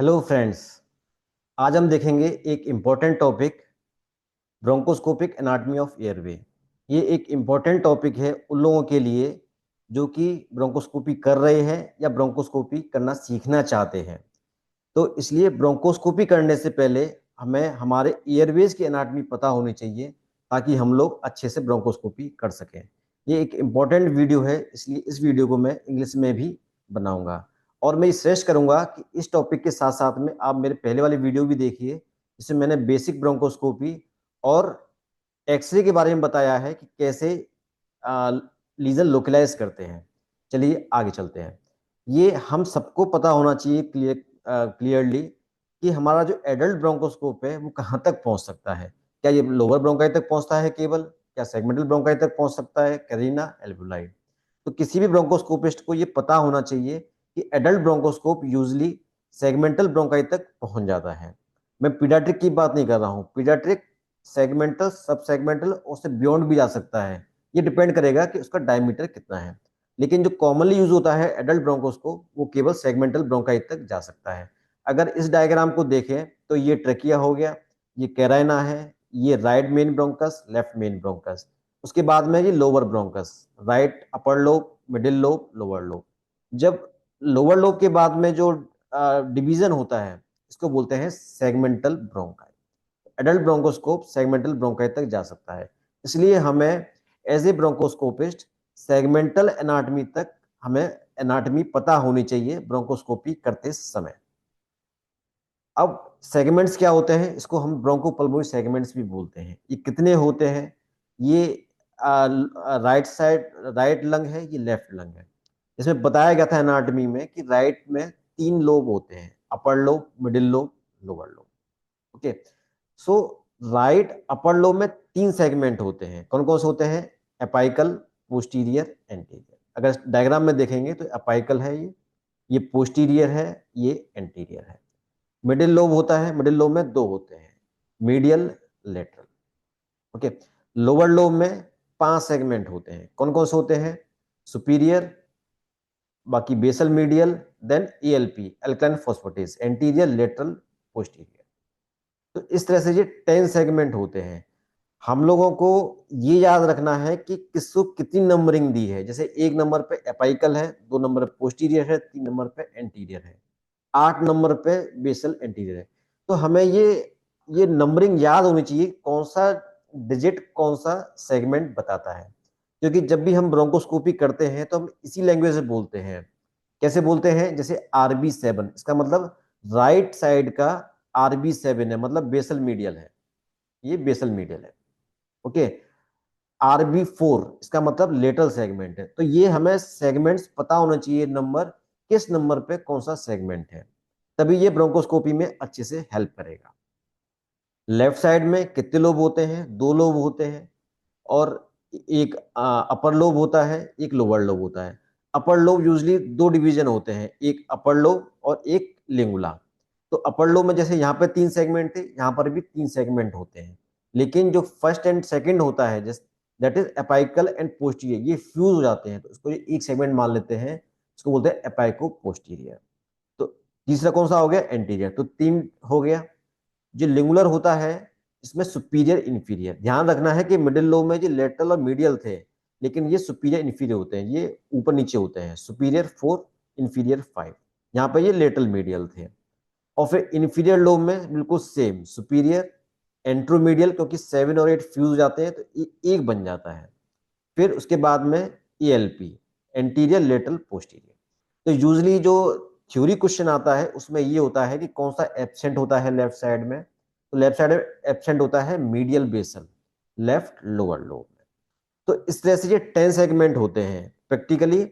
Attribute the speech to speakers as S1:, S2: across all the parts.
S1: Hello friends. आज हम देखेंगे एक important topic, bronchoscopic anatomy of airway. ये एक इम्पॉर्टेंट टॉपिक है उन लोगों के लिए जो कि ब्रोंकोस्कोपी कर रहे हैं या ब्रोंकोस्कोपी करना सीखना चाहते हैं। तो इसलिए ब्रोंकोस्कोपी करने से पहले हमें हमारे एयरवेज की एनाटॉमी पता होनी चाहिए ताकि हम लोग अच्छे से ब्रोंकोस्कोपी कर सकें। ये एक इम्पॉर्टेंट वीडियो है, इसलिए इस वीडियो को मैं इंग्लिश में भी बनाऊंगा। और मैं सजेस्ट करूंगा कि इस टॉपिक के साथ साथ में आप मेरे पहले वाली वीडियो भी देखिए, जिसमें मैंने बेसिक ब्रोंकोस्कोपी और एक्सरे के बारे में बताया है कि कैसे लीजन लोकलाइज करते हैं। चलिए आगे चलते हैं। ये हम सबको पता होना चाहिए क्लियरली कि हमारा जो एडल्ट ब्रोंकोस्कोप है वो कहाँ तक पहुंच सकता है। क्या ये लोअर ब्रोंकाई तक पहुंचता है केवल, क्या सेगमेंटल ब्रोंकाई तक पहुंच सकता है, कैरिना एल्वुलाई। तो किसी भी ब्रोंकोस्कोपिस्ट को ये पता होना चाहिए कि adult bronchoscope usually segmental bronchi तक पहुंच जाता है। मैं पीडियाट्रिक की बात नहीं कर रहा हूँ। पीडियाट्रिक सेगमेंटल, सब सेगमेंटल, उससे बियॉन्ड भी जा सकता है। ये डिपेंड करेगा कि उसका डायमीटर कितना है। लेकिन जो कॉमनली यूज होता है एडल्ट ब्रोंकोस्कोप, वो केवल सेगमेंटल ब्रोंकाई तक जा सकता है। अगर इस डायग्राम को देखें तो ये ट्रेकिया हो गया, ये कैराइना है, ये right main bronchus, left main bronchus. उसके बाद में ये lower bronchus, right upper lobe, middle lobe, lower lobe. जब लोअर लोब के बाद में जो डिवीजन होता है, इसको बोलते हैं segmental bronchi. Adult bronchoscope segmental bronchi तक जा सकता है। इसलिए हमें एज ए ब्रोंकोस्कोपिस्ट सेगमेंटल एनाटॉमी तक हमें एनाटॉमी पता होनी चाहिए ब्रोंकोस्कोपी करते समय। अब सेगमेंट्स क्या होते हैं, इसको हम ब्रोंकोपल्मोनरी सेगमेंट्स भी बोलते हैं। ये कितने होते हैं? ये राइट साइड राइट लंग है, ये लेफ्ट लंग है। इसमें बताया गया था एनाटॉमी में कि राइट में 3 लोब होते हैं, upper lobe, middle lobe, lower lobe. Okay, so right upper lobe में 3 सेगमेंट होते हैं। कौन कौन से होते हैं? Apical, posterior, anterior. अगर डायग्राम में देखेंगे तो अपाइकल है, ये पोस्टीरियर है, ये एंटीरियर है। मिडिल लोब होता है, मिडिल लोब में 2 होते हैं, medial, lateral. Okay, lower lobe में 5 सेगमेंट होते हैं। कौन कौन से होते हैं? सुपीरियर, बाकी basal, medial, then ALP, alkaline phosphatase, anterior, lateral, posterior. तो इस तरह से ये 10 सेगमेंट होते हैं। हम लोगों को ये याद रखना है कि किसको कितनी नंबरिंग दी है। जैसे 1 नंबर पे एपाइकल है, 2 नंबर पे पोस्टीरियर है, 3 नंबर पे एंटीरियर है, 8 नंबर पे बेसल एंटीरियर है। तो हमें ये नंबरिंग याद होनी चाहिए, कौन सा डिजिट कौन सा सेगमेंट बताता है। क्योंकि जब भी हम ब्रोंकोस्कोपी करते हैं तो हम इसी लैंग्वेज से बोलते हैं। कैसे बोलते हैं? जैसे RB7, इसका मतलब राइट साइड का RB7 है, मतलब बेसल मीडियल है, ये बेसल मीडियल है। ओके, RB4 इसका मतलब लेटरल सेगमेंट है। तो ये हमें सेगमेंट्स पता होना चाहिए, नंबर किस नंबर पे कौन सा सेगमेंट है, तभी ये ब्रोंकोस्कोपी में अच्छे से हेल्प करेगा। लेफ्ट साइड में कितने लोब होते हैं? 2 लोब होते हैं, और एक अपर लोब होता है, एक लोअर लोब होता है। अपर लोब यूजली 2 डिवीजन होते हैं, एक अपर लोब और एक लिंगुला। तो अपर लोब में जैसे यहाँ पे 3 सेगमेंट थे, यहाँ पर भी 3 सेगमेंट होते हैं। लेकिन जो फर्स्ट एंड सेकंड होता है, जैसे that is apical and posterior, ये फ्यूज हो जाते हैं, तो इसको एक सेगमेंट मान लेते हैं, इसको बोलते हैं एपाइको पोस्टीरियर। तो तीसरा कौन सा हो गया? एंटीरियर। तो 3 हो गया। जो लिंगुलर होता है, इसमें सुपीरियर इंफीरियर। ध्यान रखना है कि मिडिल लोब में जो लेटरल और मीडियल थे, लेकिन ये सुपीरियर इंफीरियर होते हैं, ये ऊपर नीचे होते हैं। Superior 4, inferior 5। यहाँ पे ये लेटरल मीडियल थे। और फिर इंफीरियर लोब में बिल्कुल सेम, सुपीरियर, एंट्रोमीडियल, क्योंकि 7 और 8 फ्यूज जाते हैं तो एक बन जाता है। फिर उसके बाद में ELP, एंटीरियर, लेटरल, पोस्टीरियर। तो यूजली जो थ्योरी क्वेश्चन आता है उसमें ये होता है कि कौन सा एब्सेंट होता है लेफ्ट साइड में। तो लेफ्ट साइड में एब्सेंट होता है medial basal, left lower lobe में। तो इस तरह से ये 10 सेगमेंट होते हैं practically.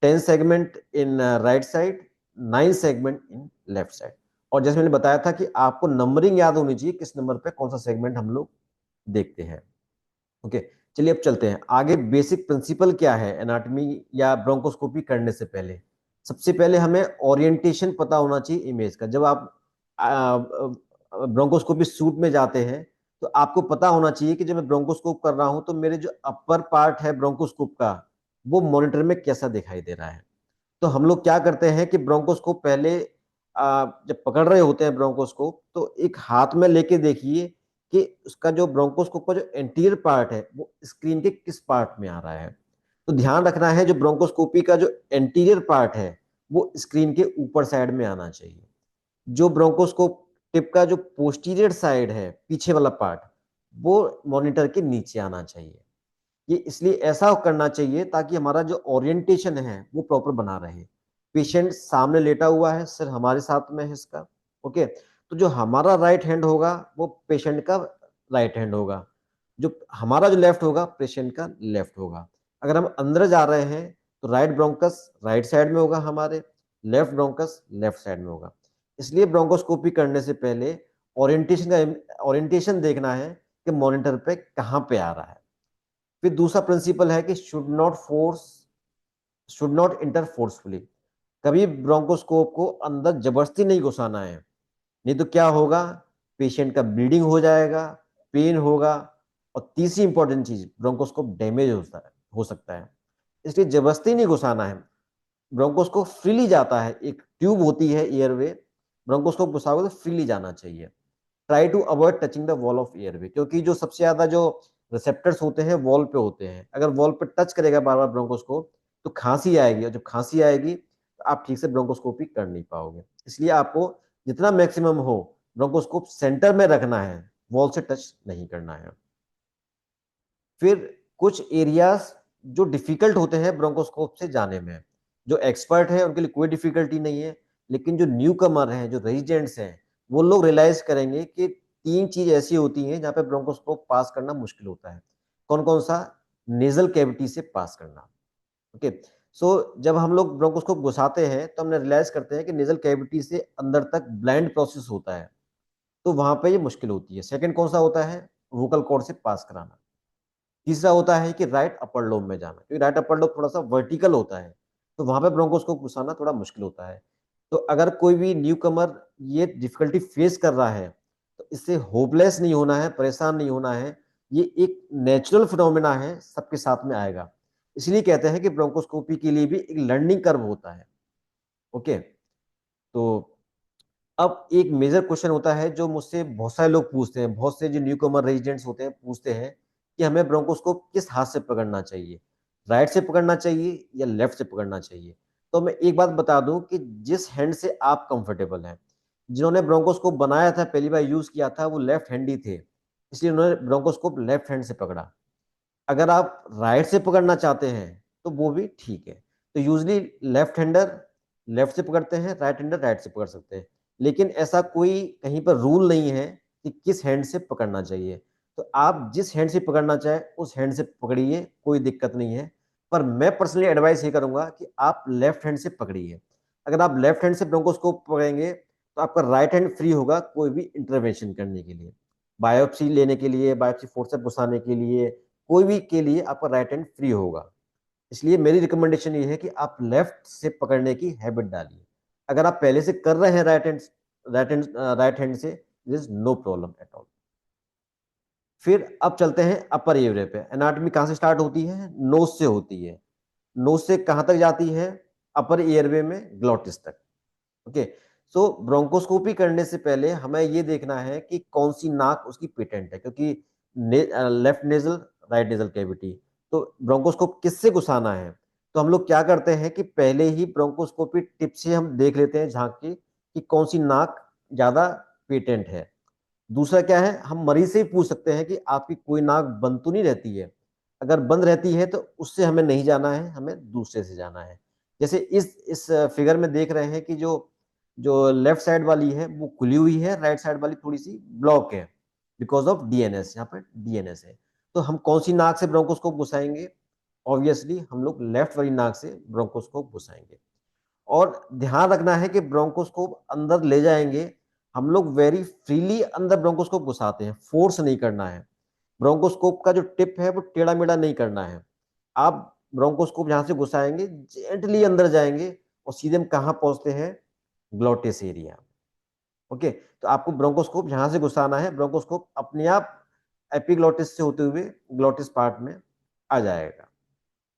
S1: 10 segment in right side, 9 segment in left side. और जैसे मैंने बताया था कि आपको नंबरिंग याद होनी चाहिए, किस नंबर पे कौन सा सेगमेंट हम लोग देखते हैं। ओके, चलिए अब चलते हैं आगे। बेसिक प्रिंसिपल क्या है एनाटॉमी या ब्रोंकोस्कोपी करने से पहले? सबसे पहले हमें ओरिएंटेशन पता होना चाहिए इमेज का। जब आप ब्रोंकोस्कोपी सूट में जाते हैं तो आपको पता होना चाहिए कि जब मैं ब्रोंकोस्कोप कर रहा हूं तो मेरे जो अपर पार्ट है ब्रोंकोस्कोप का, वो मॉनिटर में कैसा दिखाई दे रहा है। तो हम लोग क्या करते हैं कि ब्रोंकोस्कोप पहले जब पकड़ रहे होते हैं ब्रोंकोस्कोप, तो एक हाथ में लेके देखिए कि उसका जो ब्रोंकोस्कोप का जो एंटीरियर पार्ट है वो स्क्रीन के किस पार्ट में आ रहा है। तो ध्यान रखना है, जो ब्रोंकोस्कोपी का जो एंटीरियर पार्ट है वो स्क्रीन के ऊपर साइड में आना चाहिए। जो ब्रोंकोस्कोप टिप का जो पोस्टीरियर साइड है, पीछे वाला पार्ट, वो मॉनिटर के नीचे आना चाहिए। ये इसलिए ऐसा करना चाहिए ताकि हमारा जो ओरिएंटेशन है वो प्रॉपर बना रहे। पेशेंट सामने लेटा हुआ है, सिर हमारे साथ में है इसका। ओके, तो जो हमारा राइट हैंड होगा वो पेशेंट का राइट हैंड होगा, जो हमारा जो लेफ्ट होगा पेशेंट का लेफ्ट होगा। अगर हम अंदर जा रहे हैं तो राइट ब्रोंकस राइट साइड में होगा हमारे, लेफ्ट ब्रोंकस लेफ्ट साइड में होगा। इसलिए ब्रोंकोस्कोपी करने से पहले ओरिएंटेशन देखना है कि मॉनिटर पे कहाँ पे आ रहा है। फिर दूसरा प्रिंसिपल है कि शुड नॉट इंटर फोर्सफुली। कभी ब्रोंकोस्कोप को अंदर जबरदस्ती नहीं घुसाना है, नहीं तो क्या होगा, पेशेंट का ब्लीडिंग हो जाएगा, पेन होगा, और तीसरी इंपॉर्टेंट चीज, ब्रोंकोस्कोप डैमेज हो सकता है। इसलिए जबरदस्ती नहीं घुसाना है। ब्रोंकोस्कोप फ्रीली जाता है, एक ट्यूब होती है एयरवे, ब्रोंकोस्कोप घुसाओगे तो फ्रीली जाना चाहिए। Try to avoid touching the wall of airway, क्योंकि जो सबसे ज्यादा जो रिसेप्टर्स होते हैं वॉल पे होते हैं। अगर वॉल पे टच करेगा बार बार ब्रोंकोस्कोप तो खांसी आएगी, और जब खांसी आएगी तो आप ठीक से ब्रोंकोस्कोपी कर नहीं पाओगे। इसलिए आपको जितना मैक्सिमम हो ब्रोंकोस्कोप सेंटर में रखना है, वॉल से टच नहीं करना है। फिर कुछ एरियाज जो डिफिकल्ट होते हैं ब्रोंकोस्कोप से जाने में, जो एक्सपर्ट है उनके लिए कोई डिफिकल्टी नहीं है, लेकिन जो न्यू कमर हैं, जो रेजिडेंट्स हैं, वो लोग रियलाइज करेंगे कि तीन चीज ऐसी होती हैं जहाँ पे ब्रोंकोस्कोप पास करना मुश्किल होता है। कौन कौन सा? नेजल कैविटी से पास करना। ओके, सो जब हम लोग ब्रोंकोस्कोप घुसाते हैं तो हमने रियलाइज करते हैं कि नेजल कैविटी से अंदर तक ब्लाइंड प्रोसेस होता है, तो वहां पे ये मुश्किल होती है। सेकंड कौन सा होता है? वोकल कॉर्ड से पास कराना। तीसरा होता है कि राइट अपर लोब में जाना, क्योंकि राइट अपर लोब थोड़ा सा वर्टिकल होता है, तो वहां पे ब्रोंकोस्कोप घुसाना थोड़ा मुश्किल होता है। तो अगर कोई भी न्यू कमर ये डिफिकल्टी फेस कर रहा है तो इससे होपलेस नहीं होना है, परेशान नहीं होना है। ये एक नेचुरल फिनोमेना है, सबके साथ में आएगा। इसलिए कहते हैं कि ब्रोंकोस्कोपी के लिए भी एक लर्निंग कर्व होता है। ओके, तो अब एक मेजर क्वेश्चन होता है जो मुझसे बहुत सारे लोग पूछते हैं, बहुत से जो न्यू कमर रेजिडेंट्स होते हैं पूछते हैं कि हमें ब्रोंकोस्कोप किस हाथ से पकड़ना चाहिए, राइट से पकड़ना चाहिए या लेफ्ट से पकड़ना चाहिए। तो मैं एक बात बता दूं कि जिस हैंड से आप कंफर्टेबल हैं, जिन्होंने ब्रोंकोस्कोप बनाया था, पहली बार यूज किया था, वो लेफ्ट हैंडी थे, इसलिए उन्होंने ब्रोंकोस्कोप लेफ्ट हैंड से पकड़ा। अगर आप राइट से पकड़ना चाहते हैं तो वो भी ठीक है। तो यूजली लेफ्ट हैंडर लेफ्ट से पकड़ते हैं, राइट हैंडर राइट से पकड़ सकते हैं। लेकिन ऐसा कोई कहीं पर रूल नहीं है कि किस हैंड से पकड़ना चाहिए। तो आप जिस हैंड से पकड़ना चाहे उस हैंड से पकड़िए, कोई दिक्कत नहीं है। पर मैं पर्सनली एडवाइस ये करूंगा कि आप लेफ्ट हैंड से पकड़िए। अगर आप लेफ्ट हैंड से ब्रोंकोस्कोप पकड़ेंगे तो आपका राइट हैंड फ्री होगा कोई भी इंटरवेंशन करने के लिए, बायोप्सी लेने के लिए, बायोप्सी फोर्सेप घुसाने के लिए, कोई भी के लिए आपका राइट हैंड फ्री होगा। इसलिए मेरी रिकमेंडेशन ये है कि आप लेफ्ट से पकड़ने की हैबिट डालिए। अगर आप पहले से कर रहे हैं राइट हैंड से, this is no problem at all. फिर अब चलते हैं अपर एयरवे पे। एनाटॉमी कहां से स्टार्ट होती है? नोज से होती है। नोज से कहां तक जाती है? अपर एयरवे में ग्लोटिस तक। ओके, सो ब्रोंकोस्कोपी करने से पहले हमें ये देखना है कि कौन सी नाक उसकी पेटेंट है, क्योंकि left nasal right nasal cavity, तो ब्रोंकोस्कोप किससे घुसाना है। तो हम लोग क्या करते हैं कि पहले ही ब्रोंकोस्कोपी टिप से हम देख लेते हैं, झांक के, कि कौन सी नाक ज्यादा पेटेंट है। दूसरा क्या है, हम मरीज से ही पूछ सकते हैं कि आपकी कोई नाक बंद तो नहीं रहती है। अगर बंद रहती है तो उससे हमें नहीं जाना है, हमें दूसरे से जाना है। जैसे इस फिगर में देख रहे हैं कि जो जो लेफ्ट साइड वाली है वो खुली हुई है, राइट साइड वाली थोड़ी सी ब्लॉक है, बिकॉज ऑफ डीएनएस। यहाँ पर डीएनएस है। तो हम कौन सी नाक से ब्रोंकोस्कोप घुसाएंगे? ऑब्वियसली हम लोग लेफ्ट वाली नाक से ब्रोंकोस्कोप घुसाएंगे। और ध्यान रखना है कि ब्रोंकोस्कोप अंदर ले जाएंगे, हम लोग वेरी फ्रीली अंदर ब्रोंकोस्कोप घुसाते हैं, फोर्स नहीं करना है। ब्रोंकोस्कोप का जो टिप है वो टेढ़ा मेढ़ा नहीं करना है। आप ब्रोंकोस्कोप जहां से घुसाएंगे जेंटली अंदर जाएंगे और सीधे हम कहां पहुंचते हैं? Glottis area. ओके, तो आपको ब्रोंकोस्कोप जहां से घुसाना है, ब्रोंकोस्कोप अपने आप एपिग्लोटिस से होते हुए ग्लोटिस पार्ट में आ जाएगा।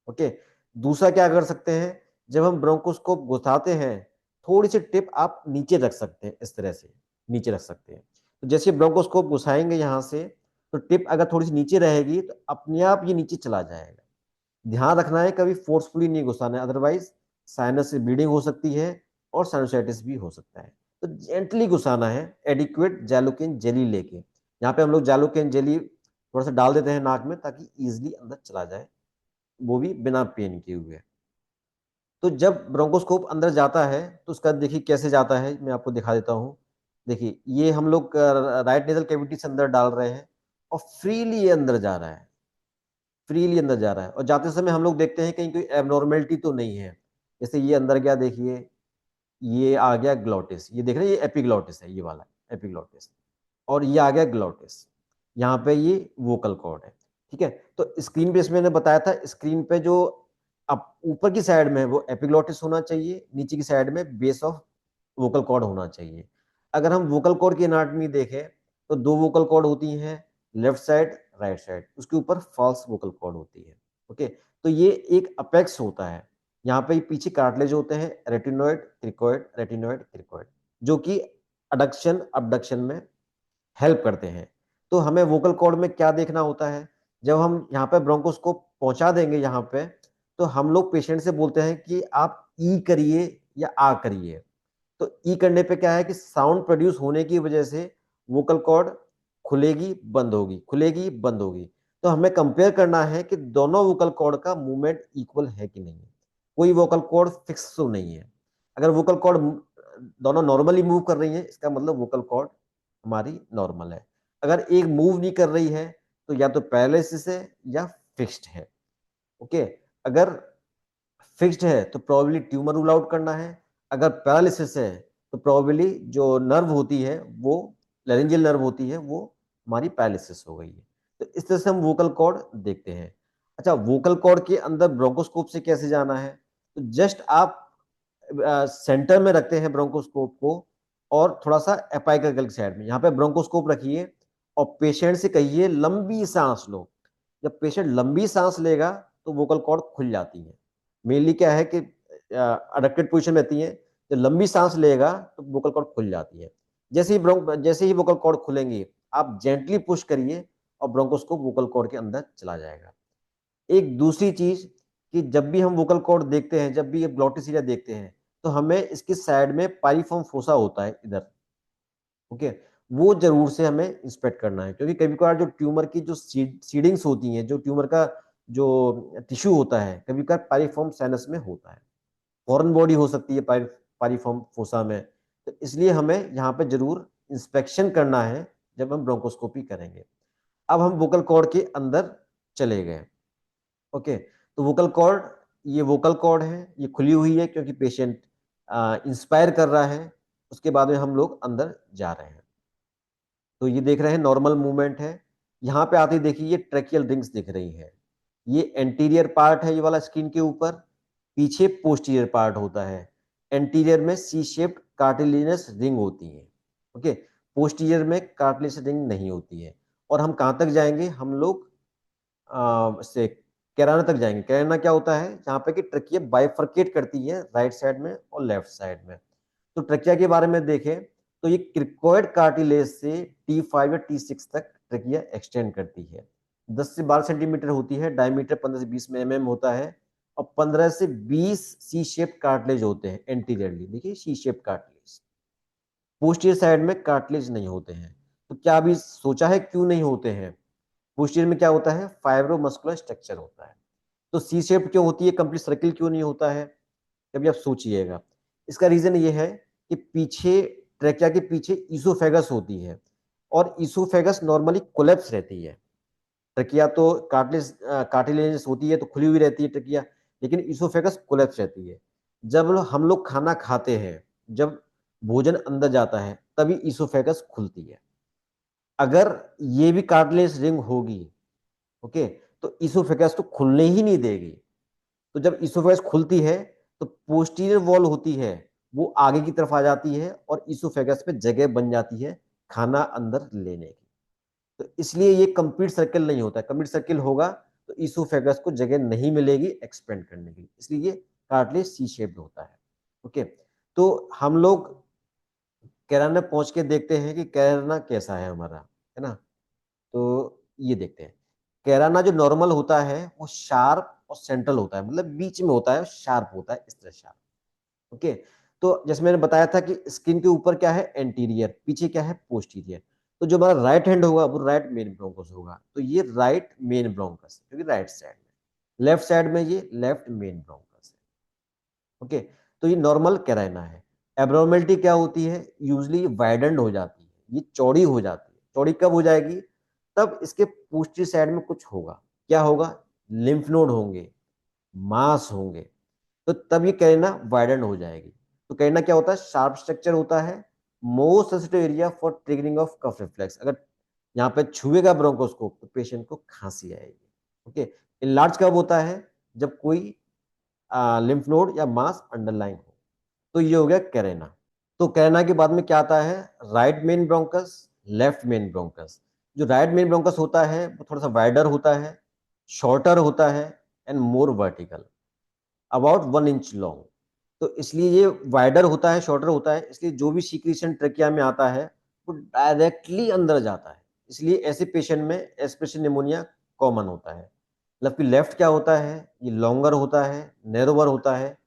S1: ओके, दूसरा क्या कर सकते हैं, जब हम ब्रोंकोस्कोप घुसाते हैं थोड़ी सी टिप आप नीचे रख सकते हैं, इस तरह से नीचे रख सकते हैं। तो जैसे ब्रोंकोस्कोप घुसाएंगे यहाँ से, तो टिप अगर थोड़ी सी नीचे रहेगी तो अपने आप ये नीचे चला जाएगा। ध्यान रखना है कभी फोर्सफुली नहीं घुसाना है, अदरवाइज साइनस से ब्लीडिंग हो सकती है और साइनोसाइटिस भी हो सकता है। तो जेंटली घुसाना है, एडिक्वेट जैलोकेन जेली लेके। यहाँ पे हम लोग जैलोकेन जेली थोड़ा सा डाल देते हैं नाक में ताकि इजिली अंदर चला जाए, वो भी बिना पेन के हुए। तो जब ब्रोंकोस्कोप अंदर जाता है तो उसका देखिए कैसे जाता है, मैं आपको दिखा देता हूँ। देखिए ये हम लोग राइट नेजल कैविटी से अंदर डाल रहे हैं और फ्रीली ये अंदर जा रहा है, फ्रीली अंदर जा रहा है। और जाते समय हम लोग देखते हैं कहीं कोई एबनॉर्मेलिटी तो नहीं है। जैसे ये अंदर गया, देखिए ये आ गया ग्लोटिस, ये देख रहे हैं ये एपिग्लोटिस है, ये वाला एपिग्लोटिस। और ये आ गया ग्लोटिस, यहाँ पे ये वोकल कॉर्ड है। ठीक है, तो स्क्रीन पे इसमें मैंने बताया था, स्क्रीन पे जो अब ऊपर की साइड में है वो एपिग्लोटिस होना चाहिए, नीचे की साइड में बेस ऑफ वोकल कॉर्ड होना चाहिए। अगर हम वोकल कॉर्ड की एनाटॉमी देखें तो दो वोकल कॉर्ड होती हैं, लेफ्ट साइड राइट साइड, उसके ऊपर फॉल्स वोकल कॉर्ड होती है। ओके, तो ये एक अपेक्स होता है, यहाँ पे पीछे कार्टिलेज होते हैं, रेटिनोइड क्रिकोइड, जो कि अडक्शन अबडक्शन में हेल्प करते हैं। तो हमें वोकल कॉर्ड में क्या देखना होता है, जब हम यहाँ पे ब्रोंकोस्कोप पहुंचा देंगे यहाँ पे, तो हम लोग पेशेंट से बोलते हैं कि आप ई करिए या आ करिए। तो ई करने पे क्या है कि साउंड प्रोड्यूस होने की वजह से वोकल कॉर्ड खुलेगी बंद होगी, खुलेगी बंद होगी। तो हमें कंपेयर करना है कि दोनों वोकल कॉर्ड का मूवमेंट इक्वल है कि नहीं है, कोई वोकल कॉर्ड फिक्स तो नहीं है। अगर वोकल कॉर्ड दोनों नॉर्मली मूव कर रही है, इसका मतलब वोकल कॉर्ड हमारी नॉर्मल है। अगर एक मूव नहीं कर रही है तो या तो पैरालिसिस है या फिक्स्ड है। ओके, अगर फिक्स्ड है तो प्रोबेबली ट्यूमर रूल आउट करना है, अगर पैरालिसिस है तो प्रोबेबली जो नर्व होती है वो लैरिंजियल नर्व होती है, वो हमारी पैरालिसिस हो गई है। तो इस तरह से हम वोकल कॉर्ड देखते हैं। अच्छा, वोकल कॉर्ड के अंदर ब्रोंकोस्कोप से कैसे जाना है, तो जस्ट आप सेंटर में रखते हैं ब्रोंकोस्कोप को और थोड़ा सा एपाइकल साइड में यहाँ पे ब्रोंकोस्कोप रखिए और पेशेंट से कहिए लंबी सांस लो। जब पेशेंट लंबी सांस लेगा तो वोकल कॉर्ड खुल जाती है। मेनली क्या है कि अडक्टेड पोजीशन रहती है, जब लंबी सांस लेगा तो वोकल कॉर्ड खुल जाती है। जैसे ही वोकल कॉर्ड खुलेंगे आप जेंटली पुश करिए और ब्रोंकोस्कोप वोकल कॉर्ड के अंदर चला जाएगा। एक दूसरी चीज कि जब भी हम वोकल कॉर्ड देखते हैं, जब भी ये ग्लोटिस एरिया देखते हैं, तो हमें इसकी साइड में पाइरिफॉर्म फोसा होता है इधर। ओके, वो जरूर से हमें इंस्पेक्ट करना है, क्योंकि कभी कभार जो ट्यूमर की जो सीडिंग्स होती हैं, जो ट्यूमर का जो टिश्यू होता है, कभी कभार पाइरिफॉर्म साइनस में होता है, फॉरेन बॉडी हो सकती है पाइरिफॉर्म फोसा में। तो इसलिए हमें यहाँ पे जरूर इंस्पेक्शन करना है जब हम ब्रोंकोस्कोपी करेंगे। अब हम वोकल कॉर्ड के अंदर चले गए। ओके, तो वोकल कॉर्ड, ये वोकल कॉर्ड है, ये खुली हुई है क्योंकि पेशेंट इंस्पायर कर रहा है। उसके बाद में हम लोग अंदर जा रहे हैं, तो ये देख रहे हैं नॉर्मल मूवमेंट है। यहाँ पे आते ही देखिए ये ट्रेकियल रिंग्स दिख रही है, ये एंटीरियर पार्ट है, ये वाला स्किन के ऊपर, पीछे पोस्टीरियर पार्ट होता है। एंटीरियर में सी शेप्ड कार्टिलेजिनस रिंग होती है। ओके, पोस्टीरियर में कार्टिलेजिनस रिंग नहीं होती है। और हम कहाँ तक जाएंगे, हम लोग से कैराना तक जाएंगे। कैराना क्या होता है, जहाँ पे कि ट्रकिया बाइफरकेट करती है राइट साइड में और लेफ्ट साइड में। तो ट्रकिया के बारे में देखें तो ये क्रिकोइड कार्टिलेज से T5 या T6 तक ट्रकिया एक्सटेंड करती है। 10 से 12 सेंटीमीटर होती है, डायमीटर 15 से 20 mm होता है, और 15 से 20 सी शेप कार्टिलेज होते हैं एंटीरियरली। देखिए सी शेप कार्टिलेज, पोस्टीरियर साइड में कार्टिलेज नहीं होते हैं। तो क्या अभी सोचा है क्यों नहीं होते हैं? पोस्टीरियर में क्या होता है, फाइब्रोमस्कुलर स्ट्रक्चर होता है। तो सी शेप क्यों होती है, कंप्लीट सर्किल क्यों नहीं होता है, कभी आप सोचिएगा। इसका रीजन ये है कि पीछे ट्रेकिया के पीछे ईसोफेगस होती है, और ईसोफेगस नॉर्मली कोलेप्स रहती है। ट्रेकिया तो कार्टिलेजस होती है तो खुली हुई रहती है ट्रेकिया, लेकिन ईसोफेगस कोलेप्स रहती है। जब हम लोग खाना खाते हैं, जब भोजन अंदर जाता है तभी ईसोफेगस खुलती है। अगर ये भी कार्टिलेज रिंग होगी, ओके, तो ईसोफेगस तो खुलने ही नहीं देगी। तो जब ईसोफेगस खुलती है तो पोस्टीरियर वॉल होती है वो आगे की तरफ आ जाती है और ईसोफेगस पे जगह बन जाती है खाना अंदर लेने की। तो इसलिए ये कंप्लीट सर्किल नहीं होता है। कंप्लीट सर्किल होगा तो ईसोफेगस को जगह नहीं मिलेगी एक्सपेंड करने की, इसलिए ये कार्टिलेज सी शेप्ड होता है। ओके, तो हम लोग कैराना पहुंच के देखते हैं कि कैराना कैसा है हमारा, है ना। तो ये देखते हैं, कैराना जो नॉर्मल होता है वो शार्प और सेंट्रल होता है, मतलब बीच में होता है, शार्प होता है, इस तरह शार्प। ओके। तो जैसे मैंने बताया था कि स्किन के ऊपर क्या है, एंटीरियर, पीछे क्या है, पोस्टीरियर। तो जो हमारा राइट हैंड होगा वो राइट मेन ब्रोंकस होगा, तो ये राइट मेन ब्रोंकस क्योंकि राइट साइड में, लेफ्ट साइड में ये लेफ्ट मेन ब्रोंकस है। ओके। तो ये नॉर्मल कैराइना है। एब्नॉर्मेलिटी क्या होती है, यूजली वाइडेंड हो जाती है, ये चौड़ी हो जाती है। चौड़ी कब हो जाएगी, तब इसके पोस्टीरियर साइड में कुछ होगा। क्या होगा, लिम्फ नोड होंगे, मास होंगे, तो तब ये कैरेना वाइडन हो जाएगी। तो कैरेना क्या होता है, शार्प स्ट्रक्चर होता है, most sensitive area for triggering of cough reflex. अगर यहाँ पे छुएगा ब्रोंकोस्कोप तो पेशेंट को खांसी आएगी। ओके। इनलार्ज कब होता है, जब कोई लिम्फ नोड या मास अंडरलाइन हो। तो ये हो गया कैरेना। तो कैरेना के बाद में क्या आता है, right main bronchus, left main bronchus. जो राइट मेन ब्रोंकस होता है वो थोड़ा सा वाइडर होता है, शॉर्टर होता है, and more vertical, about 1 inch long. तो इसलिए ये वाइडर होता है, शॉर्टर होता है, इसलिए जो भी सीक्रेशन ट्रकिया में आता है वो डायरेक्टली अंदर जाता है। इसलिए ऐसे पेशेंट में एस्पिरेशन निमोनिया कॉमन होता है। जबकि लेफ्ट क्या होता है, ये लॉन्गर होता है, नैरोवर होता है,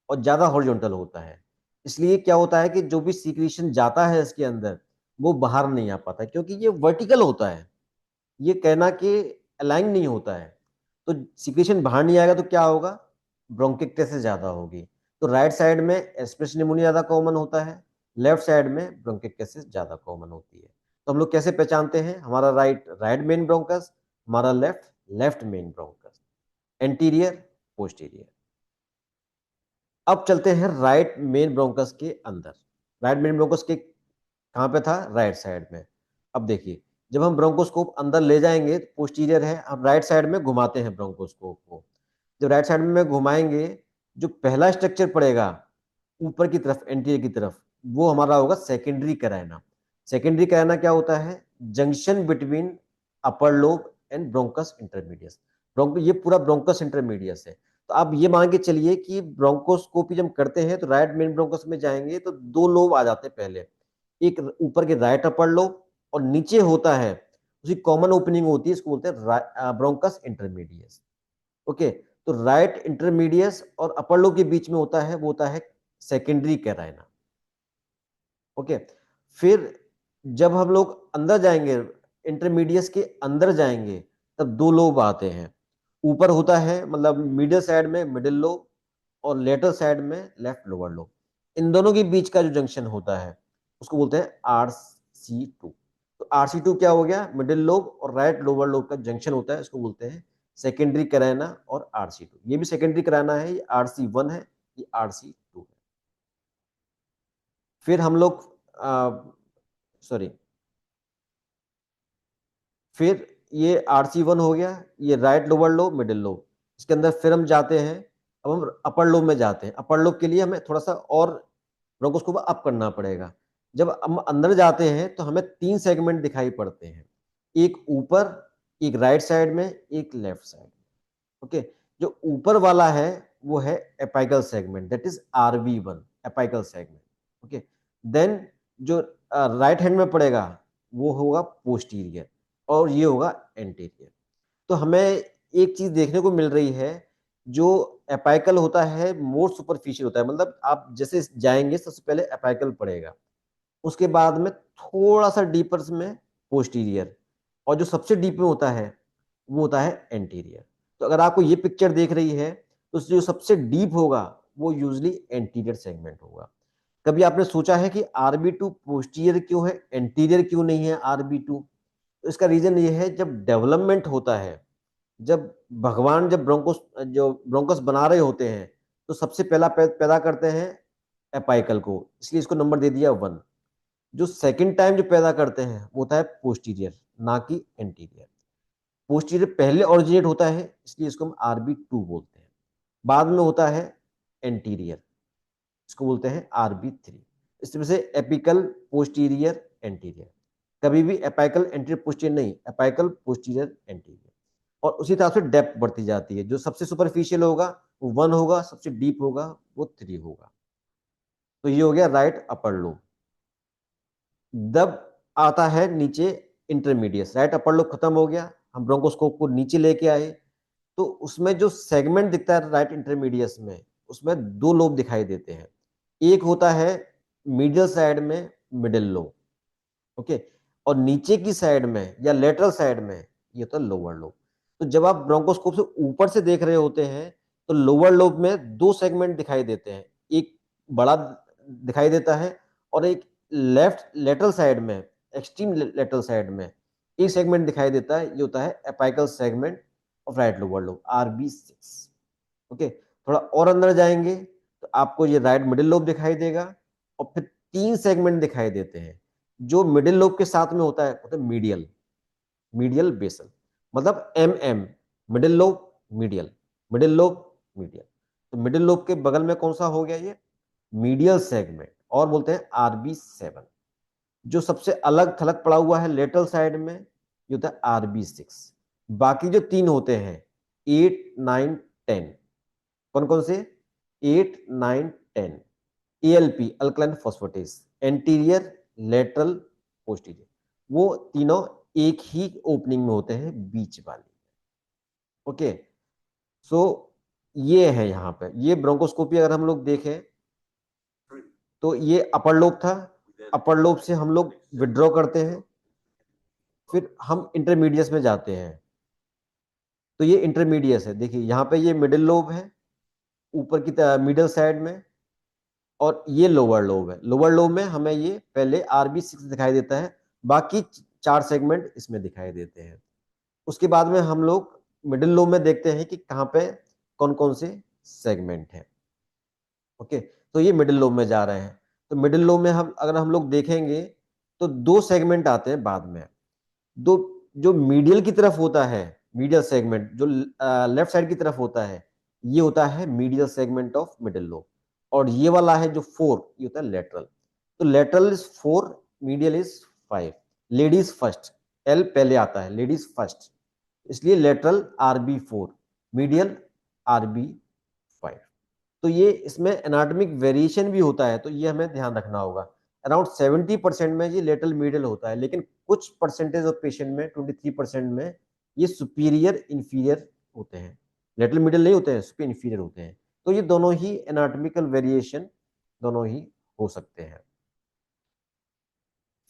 S1: और ज्यादा हॉरिजॉन्टल होता है। इसलिए क्या होता है कि जो भी सीक्रेशन जाता है इसके अंदर वो बाहर नहीं आ पाता, क्योंकि ये वर्टिकल होता है, ये कहना कि अलाइन नहीं होता है। तो सिक्रेशन बाहर नहीं आएगा तो क्या होगा, ब्रोंकिक्टिस ज्यादा होगी। तो राइट साइड में एस्पिरेशन निमोनिया ज्यादा कॉमन होता है, लेफ्ट साइड में ब्रोंकिक्टिस ज्यादा कॉमन होती है। तो हम लोग कैसे पहचानते हैं, हमारा राइट राइट मेन ब्रोंकस, हमारा left left main bronchus, anterior posterior. अब चलते हैं राइट मेन ब्रोंकस के अंदर। राइट मेन ब्रोंकस के कहाँ पे था, राइट साइड में। अब देखिए, जब हम ब्रोंकोस्कोप अंदर ले जाएंगे तो पोस्टीरियर है, हम राइट साइड में घुमाते हैं ब्रोंकोस्कोप को। जब राइट साइड में घुमाएंगे, जो पहला स्ट्रक्चर पड़ेगा ऊपर की तरफ, एंटीरियर की तरफ, वो हमारा होगा सेकेंडरी कैराइना। सेकेंडरी कैराइना क्या होता है, junction between upper lobe and bronchus intermedius. Broncho ये पूरा ब्रोंकस इंटरमीडियस है। तो आप ये मान के चलिए कि ब्रोंकोस्कोपी जब करते हैं तो राइट मेन ब्रोंकस में जाएंगे तो दो लोब आ जाते हैं पहले, एक ऊपर के राइट अपर लोब, और नीचे होता है उसकी कॉमन ओपनिंग होती है, इसको बोलते हैं ब्रोंकस इंटरमीडियस। ओके। तो राइट इंटरमीडियस और अपर लोब के बीच में होता है, वो होता है सेकेंडरी कैराइना। ओके। फिर जब हम लोग अंदर जाएंगे, इंटरमीडियस के अंदर जाएंगे, तब दो लोब आते हैं। ऊपर होता है मतलब मिडिल साइड में मिडिल लोब, और लेटर साइड में लेफ्ट लोअर लोब। इन दोनों के बीच का जो जंक्शन होता है उसको बोलते हैं RC2। तो RC2 क्या हो गया, मिडिल लोब और राइट लोअर लोब का जंक्शन होता है, इसको बोलते हैं सेकेंडरी कैराइना और RC2। ये भी सेकेंडरी कैराइना है, ये RC1 है, ये RC2 है। फिर हम लोग सॉरी, फिर ये RC1 हो गया, ये right lower lobe middle lobe. इसके अंदर फिर हम जाते हैं, अब हम अपर लोब में जाते हैं। अपर लोब के लिए हमें थोड़ा सा और ब्रोंकोस्कोप अप करना पड़ेगा। जब हम अंदर जाते हैं तो हमें 3 सेगमेंट दिखाई पड़ते हैं, एक ऊपर, एक राइट साइड में, एक लेफ्ट साइड में। ओके। जो ऊपर वाला है वो है apical segment, that is RV1, apical segment. Okay. Then जो राइट हैंड में पड़ेगा वो होगा पोस्टीरियर, और ये होगा एंटीरियर। तो हमें एक चीज देखने को मिल रही है, जो एपाइकल होता है मोर सुपरफिशियल होता है, मतलब आप जैसे जाएंगे सबसे पहले एपाइकल पड़ेगा, उसके बाद में थोड़ा सा डीपर में पोस्टीरियर, और जो सबसे डीप में होता है वो होता है एंटीरियर। तो अगर आपको ये पिक्चर देख रही है तो जो सबसे डीप होगा वो यूजली एंटीरियर सेगमेंट होगा। कभी आपने सोचा है कि RB2 पोस्टीरियर क्यों है, एंटीरियर क्यों नहीं है RB2? तो इसका रीजन ये है, जब डेवलपमेंट होता है, जब भगवान जब ब्रोंकस बना रहे होते हैं तो सबसे पहला पैदा करते हैं एपाइकल को, इसलिए इसको नंबर दे दिया 1। जो सेकंड टाइम जो पैदा करते हैं वो होता है पोस्टीरियर, ना कि एंटीरियर। पोस्टीरियर पहले ओरिजिनेट होता है, इसलिए इसको हम RB2 बोलते हैं। बाद में होता है एंटीरियर, इसको बोलते हैं RB3। इस तरह से एपिकल पोस्टीरियर एंटीरियर, कभी भी एपाइकल एंटीरियर पोस्टीरियर नहीं, एपाइकल पोस्टीरियर एंटीरियर। और उसी तरह से डेप्थ बढ़ती जाती है, जो सबसे सुपरफिशियल होगा वो 1 होगा, सबसे डीप होगा वो 3 होगा। तो ये हो गया राइट अपर लोब। जब आता है नीचे इंटरमीडियस, राइट अपर लोब खत्म हो गया, हम ब्रोंकोस्कोप को नीचे लेके आए, तो उसमें जो सेगमेंट दिखता है राइट इंटरमीडियस में, उसमें दो लोब दिखाई देते हैं। एक होता है मीडियल साइड में मिडिल लोब, ओके, और नीचे की साइड में या लेटरल साइड में ये होता है लोअर लोब। तो जब आप ब्रोंकोस्कोप से ऊपर से देख रहे होते हैं तो लोअर लोब में दो सेगमेंट दिखाई देते हैं, एक बड़ा दिखाई देता है और एक लेफ्ट लेटरल साइड में, एक्सट्रीम लेटरल साइड में एक सेगमेंट दिखाई देता है, ये होता है apical segment of right lower lobe, RB6। Okay, थोड़ा और अंदर जाएंगे तो आपको ये राइट मिडिल लोब दिखाई देगा और फिर तीन सेगमेंट दिखाई देते हैं। जो मिडिल लोब के साथ में होता है मीडियल, मीडियल बेसल, मतलब MM, middle lobe medial, middle lobe medial. तो मिडिल लोब के बगल में कौन सा हो गया ये मीडियल सेगमेंट, और बोलते हैं RB7। जो सबसे अलग थलग पड़ा हुआ है लेटरल साइड में ये होता है RB6। बाकी जो तीन होते हैं 8, 9, 10, कौन कौन से 8, 9, 10, ALP alkaline phosphatase, anterior, lateral, posterior, वो तीनों एक ही ओपनिंग में होते हैं बीच वाली। ओके, सो ये है यहाँ पे, ये ब्रोंकोस्कोपी अगर हम लोग देखें तो ये अपर लोब था, अपर लोब से हम लोग विड्रॉ करते हैं, फिर हम इंटरमीडियस में जाते हैं। तो ये इंटरमीडियस है, देखिए यहाँ पे ये मिडिल लोब है ऊपर की मिडिल साइड में, और ये लोअर लोब है। लोअर लोब में हमें ये पहले RB6 दिखाई देता है, बाकी चार सेगमेंट इसमें दिखाई देते हैं। उसके बाद में हम लोग मिडिल लोब में देखते हैं कि कहाँ पे कौन कौन से सेगमेंट हैं। ओके, तो ये मिडिल लोब में जा रहे हैं। तो मिडिल लोब में हम अगर हम लोग देखेंगे तो दो सेगमेंट आते हैं बाद में। दो, जो मीडियल की तरफ होता है, मीडियल सेगमेंट जो लेफ्ट साइड की तरफ होता है, ये होता है medial segment of middle lobe, और ये वाला है जो 4, ये होता है लेटरल। तो lateral is 4, medial is 5। Ladies first, L पहले आता है, लेडीज फर्स्ट, इसलिए लेटरल RB4, मीडियल RB5। तो ये इसमें एनाटॉमिक वेरिएशन भी होता है, तो ये हमें ध्यान रखना होगा। अराउंड 70% में ये लेटरल मीडियल होता है, लेकिन कुछ परसेंटेज ऑफ पेशेंट में 23% में ये सुपीरियर इंफीरियर होते हैं, लेटरल मीडियल नहीं होते हैं, सुपीरियर इंफीरियर होते हैं। तो ये दोनों ही एनाटॉमिकल वेरिएशन दोनों ही हो सकते हैं।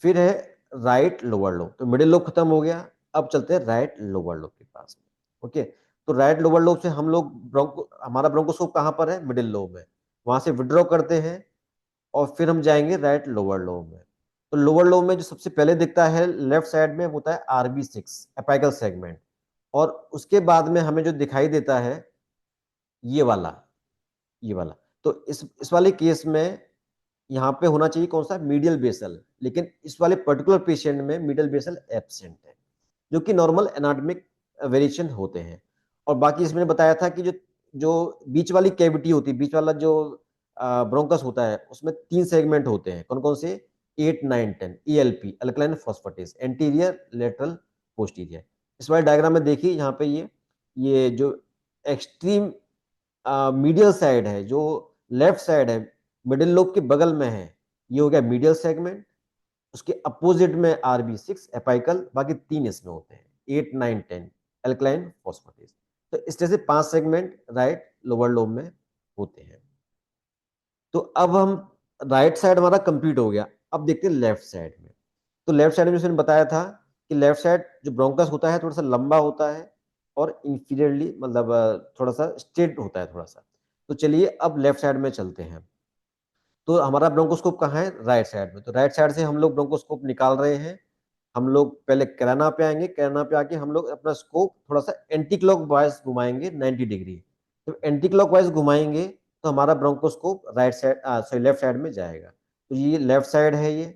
S1: फिर है राइट लोअर लोब, तो मिडिल लोब खत्म हो गया, अब चलते हैं राइट लोअर लोब के पास में। ओके, तो राइट लोअर लोब से हम लोग हमारा ब्रोंकोस्कोप कहाँ पर है, मिडिल लोब में, वहां से विड्रॉ करते हैं और फिर हम जाएंगे राइट लोअर लोब में। तो लोअर लोब में जो सबसे पहले दिखता है लेफ्ट साइड में होता है RB6 एपाइकल सेगमेंट, और उसके बाद में हमें जो दिखाई देता है ये वाला, ये वाला। तो इस वाले केस में यहाँ पे होना चाहिए कौन सा, मीडियल बेसल, लेकिन इस वाले पर्टिकुलर पेशेंट में मीडियल बेसल एब्सेंट है, जो कि नॉर्मल एनाटॉमिक वेरिएशन होते हैं। और बाकी इसमें बताया था कि जो जो बीच वाली कैविटी होती है, बीच वाला जो ब्रोंकस होता है, उसमें तीन सेगमेंट होते हैं, कौन कौन से, 8, 9, 10, ELP alkaline phosphatase, anterior, lateral, posterior. इस वाले डायग्राम में देखिए यहाँ पे ये जो एक्सट्रीम मीडियल साइड है, जो लेफ्ट साइड है मिडिल लोब के बगल में है, ये हो गया मीडियल सेगमेंट। उसके अपोजिट में RB6 एपाइकल, बाकी तीन इसमें होते हैं 8, 9, 10 एल्कलाइन फॉस्फेटेस। तो इस तरह से 5 सेगमेंट राइट लोअर लोब में होते हैं। तो अब हम राइट साइड हमारा कंप्लीट हो गया, अब देखते हैं लेफ्ट साइड में। तो लेफ्ट साइड में जैसे बताया था कि लेफ्ट साइड जो ब्रोंकस होता है थोड़ा सा लंबा होता है और इंफीरियरली, मतलब थोड़ा सा स्ट्रेट होता है थोड़ा सा। तो चलिए अब लेफ्ट साइड में चलते हैं। तो हमारा ब्रोंकोस्कोप कहाँ है, राइट साइड में। तो राइट साइड से हम लोग ब्रोंकोस्कोप निकाल रहे हैं। हम लोग पहले कैराना पे आएंगे, कैराना पे आके हम लोग अपना स्कोप थोड़ा सा एंटी क्लॉक वाइज घुमाएंगे 90 डिग्री। तो एंटी क्लॉक वाइज घुमाएंगे तो हमारा bronchoscope right side sorry left side में जाएगा। तो ये लेफ्ट साइड है ये।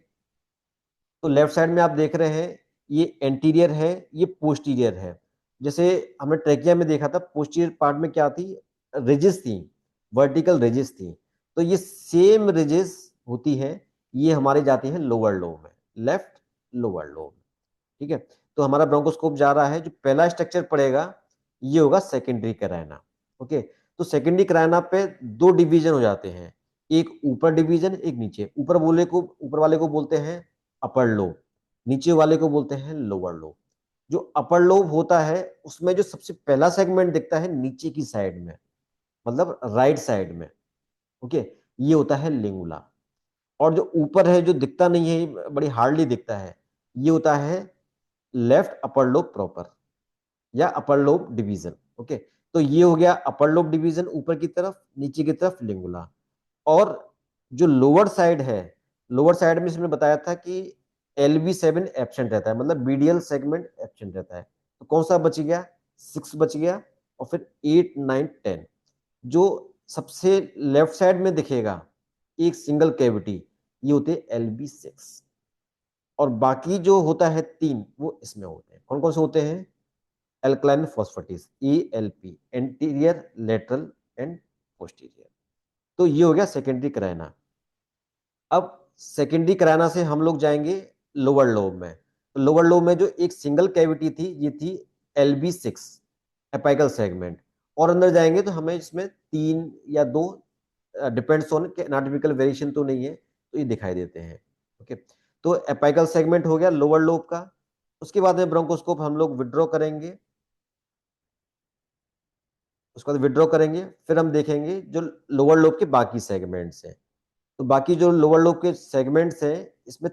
S1: तो लेफ्ट साइड में आप देख रहे हैं ये एंटीरियर है, ये पोस्टीरियर है। जैसे हमने ट्रेकिया में देखा था, पोस्टीरियर पार्ट में क्या थी, रिजिस थी, वर्टिकल रिजिस थी। तो ये सेम रिजिस होती है, ये हमारी जाती है लोअर लोब में, लेफ्ट लोअर लोब। ठीक है, तो हमारा ब्रोंकोस्कोप जा रहा है, जो पहला स्ट्रक्चर पड़ेगा ये होगा सेकेंडरी कैराना। ओके, तो सेकेंडरी कैराना पे दो डिवीजन हो जाते हैं, एक ऊपर डिवीजन, एक नीचे। ऊपर वाले को बोलते हैं अपर लोब, नीचे वाले को बोलते हैं लोअर लोब। जो अपर लोब होता है उसमें जो सबसे पहला सेगमेंट दिखता है नीचे की साइड में, मतलब राइट साइड में, ओके, ये होता है लिंगुला। और जो ऊपर है जो दिखता नहीं है, बड़ी हार्डली दिखता है, ये होता है लेफ्ट अपर लोब प्रॉपर या अपर लोब डिवीजन। ओके, तो ये हो गया अपर लोब डिवीजन, ऊपर की तरफ, नीचे की तरफ लिंगुला। और जो लोअर साइड है, लोअर साइड में इसमें बताया था कि LV7 एब्सेंट रहता है, मतलब बीडियल सेगमेंट एब्सेंट रहता है। तो कौन सा बच गया? 6 बच गया। और फिर 8, 9, 10 जो सबसे लेफ्ट साइड में दिखेगा एक सिंगल कैविटी, ये होते हैं LV6। और बाकी जो होता है 3 वो इसमें होते हैं। कौन कौन से होते हैं? Alkaline phosphatase, ELP, anterior, lateral and posterior. तो ये हो गया सेकेंडरी कराइना। अब सेकेंडरी कराइना से हम लोग जाएंगे लोअर लोब में। तो लोअर लोब में जो एक सिंगल कैविटी थी, ये थी LV6 एपाइकल सेगमेंट। और अंदर जाएंगे तो हमें इसमें 3 या 2, डिपेंड्स ऑन के एनाटॉमिकल वेरिएशन तो नहीं है, तो ये दिखाई देते हैं। ओके, तो एपाइकल सेगमेंट हो गया लोअर लोब का। उसके बाद में ब्रोंकोस्कोप हम लोग विड्रॉ करेंगे। उसके बाद विड्रॉ करेंगे, फिर हम देखेंगे जो लोअर लोब के बाकी सेगमेंट्स हैं। तो बाकी जो लोअर लोब के सेगमेंट्स हैं, इसमें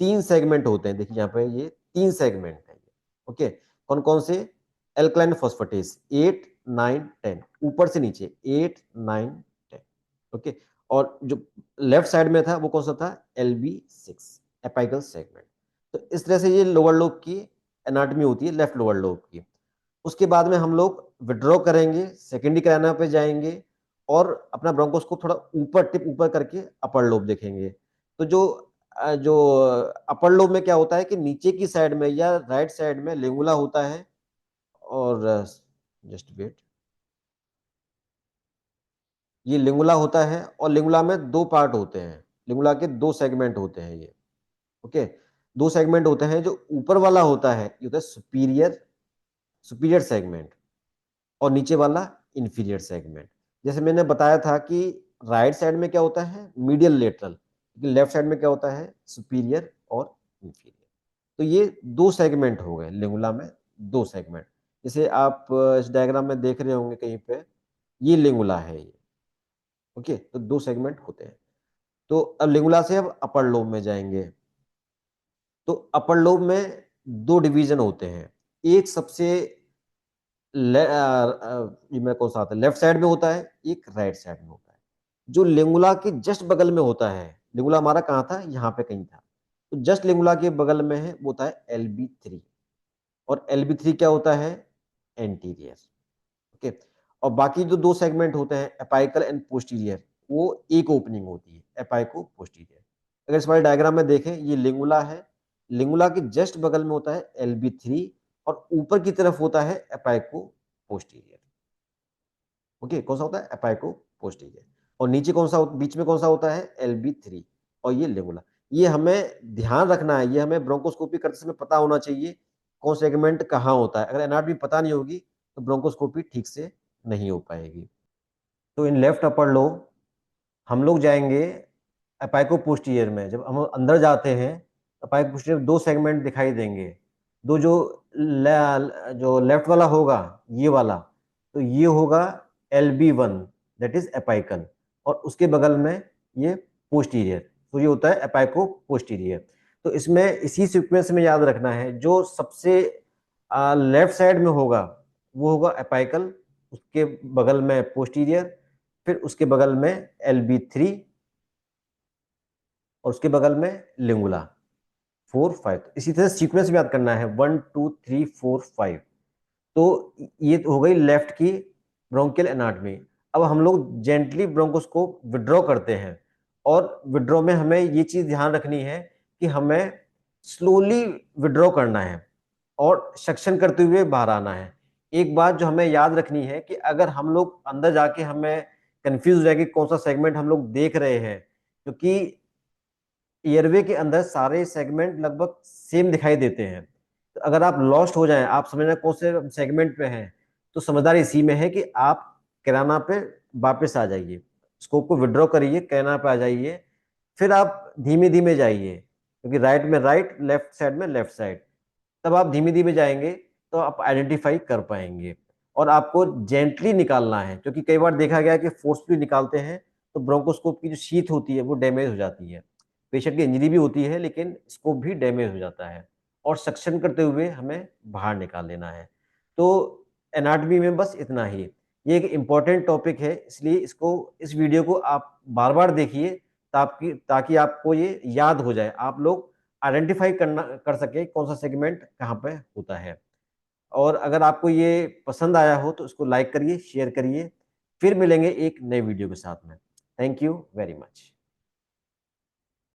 S1: 3 सेगमेंट होते हैं। देखिए यहाँ पे ये 3 सेगमेंट है। ओके, कौन कौन से? एल्कलाइन फॉस्फेटेस 8, 9, 10, ऊपर से नीचे 8, 9, 10। ओके, और जो लेफ्ट साइड में था वो कौन सा था? LV6 apical segment. तो इस तरह से ये लोअर लोब की एनाटॉमी होती है, लेफ्ट लोअर लोब की। उसके बाद में हम लोग विड्रॉ करेंगे, सेकेंडरी कराना पे जाएंगे और अपना ब्रोंकोस्कोप थोड़ा ऊपर, टिप ऊपर करके अपर लोब देखेंगे। तो जो अपर लोब में क्या होता है कि नीचे की साइड में या राइट साइड में लिंगुला होता है। और जस्ट वेट, ये लिंगुला होता है और लिंगुला में 2 पार्ट होते हैं, लिंगुला के 2 सेगमेंट होते हैं ये। ओके, 2 सेगमेंट होते हैं। जो ऊपर वाला होता है ये होता है सुपीरियर, सुपीरियर सेगमेंट, और नीचे वाला इंफीरियर सेगमेंट। जैसे मैंने बताया था कि राइट साइड में क्या होता है? मीडियल लेटरल, लेकिन लेफ्ट साइड में क्या होता है? सुपीरियर और इंफीरियर। तो ये 2 सेगमेंट हो गए लिंगुला में, 2 सेगमेंट। जैसे आप इस डायग्राम में देख रहे होंगे कहीं पे, ये लिंगुला है ये। ओके, तो 2 सेगमेंट होते हैं। तो अब लिंगुला से अब अपर लोब में जाएंगे। तो अपर लोब में 2 डिवीजन होते हैं। एक सबसे ये मेरा कौन सा आता है? लेफ्ट साइड में होता है, एक राइट साइड में होता है। जो लिंगुला के जस्ट बगल में होता है, लिंगुला हमारा कहाँ था? यहाँ पे कहीं था। तो जस्ट लिंगुला के बगल में है, वो होता है LB3। और LB3 क्या होता है? एंटीरियर। ओके, और बाकी जो 2 सेगमेंट होते हैं एपाइकल एंड पोस्टीरियर, वो एक ओपनिंग होती है, एपाइको पोस्टीरियर। अगर इस वाले डायग्राम में देखें, ये लिंगुला है, लिंगुला के जस्ट बगल में होता है LB3, और ऊपर की तरफ होता है एपाइको पोस्टीरियर। ओके, कौन सा होता है? एपाइको पोस्टीरियर। और नीचे कौन सा, बीच में कौन सा होता है? LB3। और ये लिंगुला। ये हमें ध्यान रखना है, ये हमें ब्रोंकोस्कोपी करते समय पता होना चाहिए कौन सेगमेंट कहाँ होता है। अगर एनाटॉमी पता नहीं होगी तो ब्रोंकोस्कोपी ठीक से नहीं हो पाएगी। तो इन लेफ्ट अपर लोब हम लोग जाएंगे अपाइको पोस्टीरियर में। जब हम अंदर जाते हैं, अपाइको पोस्टीरियर 2 सेगमेंट दिखाई देंगे। दो जो लेफ्ट वाला होगा, ये वाला, तो ये होगा LB1, दैट इज अपाइकल। और उसके बगल में ये पोस्टीरियर, तो ये होता है अपाइको पोस्टीरियर। तो इसमें इसी सीक्वेंस में याद रखना है, जो सबसे लेफ्ट साइड में होगा वो होगा अपाइकल, उसके बगल में पोस्टीरियर, फिर उसके बगल में LB3, और उसके बगल में लिंगुला। 4, 5, इसी तरह सीक्वेंस में याद करना है, 1, 2, 3, 4, 5। तो ये तो हो गई लेफ्ट की ब्रोंकियल एनाटमी। अब हम लोग जेंटली ब्रोंकोस्कोप विड्रॉ करते हैं, और विड्रॉ में हमें ये चीज ध्यान रखनी है कि हमें स्लोली विड्रॉ करना है और सक्शन करते हुए बाहर आना है। एक बात जो हमें याद रखनी है कि अगर हम लोग अंदर जाके हमें कंफ्यूज हो जाए कि कौन सा सेगमेंट हम लोग देख रहे हैं, क्योंकि एयरवे के अंदर सारे सेगमेंट लगभग सेम दिखाई देते हैं। तो अगर आप लॉस्ट हो जाएं, आप समझना कौन से सेगमेंट पे हैं, तो समझदारी इसी में है कि आप किराना पे वापस आ जाइए। स्कोप को विड्रॉ करिए, कैना पे आ जाइए, फिर आप धीमे धीमे जाइए, क्योंकि राइट में राइट, लेफ्ट साइड में लेफ्ट साइड, तब आप धीमे धीमे जाएंगे तो आप आइडेंटिफाई कर पाएंगे। और आपको जेंटली निकालना है, क्योंकि कई बार देखा गया है कि फोर्सफुली निकालते हैं तो ब्रोंकोस्कोप की जो शीथ होती है वो डैमेज हो जाती है, पेशेंट की इंजरी भी होती है लेकिन स्कोप भी डैमेज हो जाता है, और सक्शन करते हुए हमें बाहर निकाल लेना है। तो एनाटॉमी में बस इतना ही। ये एक इम्पॉर्टेंट टॉपिक है, इसलिए इसको, इस वीडियो को आप बार बार देखिए, ताकि आपको ये याद हो जाए, आप लोग आइडेंटिफाई कर सके कौन सा सेगमेंट कहाँ पे होता है। और अगर आपको ये पसंद आया हो तो इसको लाइक करिए, शेयर करिए। फिर मिलेंगे एक नए वीडियो के साथ में। Thank you very much.